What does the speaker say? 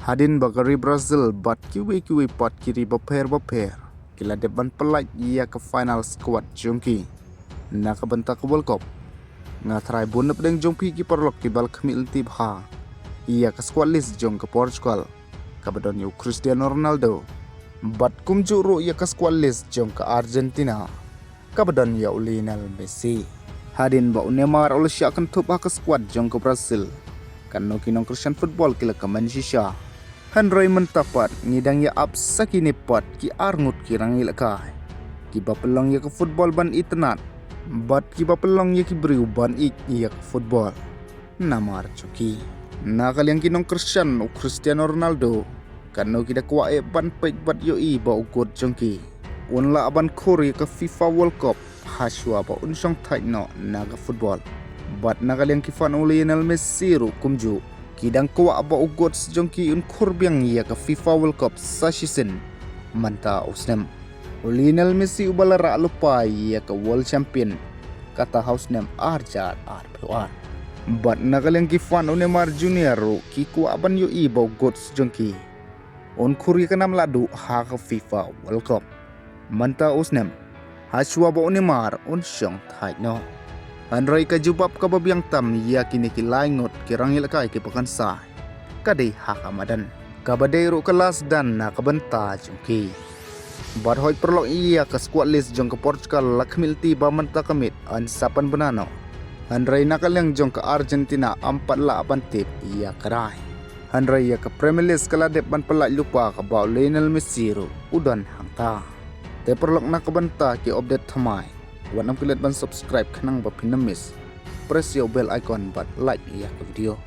Hadin bagari Brazil bat kiwi pot kiri baper kila depan pelak ia ke final squad jongki na ke bentak World Cup ngatrai bunep deng jongpi kiper lok kibal kemil tibha ia ke squad list jong ke Portugal kabadon yu Cristiano Ronaldo bat kumjuru ia ke squad list jong ke Argentina kabadon ya Lionel Messi. Hadin ba Neymar oleh syakan tup ke squad jong ke Brazil kan no kinong Christian football kila ke Manchester Henry mentapat ngidang ya apsa kini pot ki arngut kirang ilakai. Kiba pelong ya ke football ban itnat. Bat kiba pelong ya ki beriu ban ya ke football. Namar coki. Nakal yang kinong Cristiano Ronaldo. Kano kita kuat ban pek bat yo ba ukur jongki. Unla ban Korea ke FIFA World Cup. Haswa ba unsong tight no naga football. Bat nakal yang kifan Lionel Messi ru kumju. Kidang kuat aba ugot sejongki kurbiang ia ke FIFA World Cup sa season manta usnem. Lionel Messi ubalara lupa ia ke World Champion kata hausnem arjat RPR. Bat nagalang kifan Neymar Junior ki kuat ban yo iba ugot sejongki. Kuri kenam ladu ha ke FIFA World Cup manta usnem. Haswa ba Neymar syong thai no. Andrai ka jubab ka babiang tam ia kini ki laingot kirang ilakai ki pakan sa kadai hak amadan kabadai ru kelas dan na kabenta jungki barhoi perlok ia ke squad list jong ke Portugal lakmil tiba menta kamit an sapan benano Andrai nakal yang jong ke Argentina 4-8 tip ia kerai Andrai ia ke Premier League kala depan pelak lupa ke bau Lionel Messi ru udan hangta te perlok na kabenta ki update thamai Wanam kulit ban subscribe kenang ba pinamis. Press your bell icon but like ya ke video.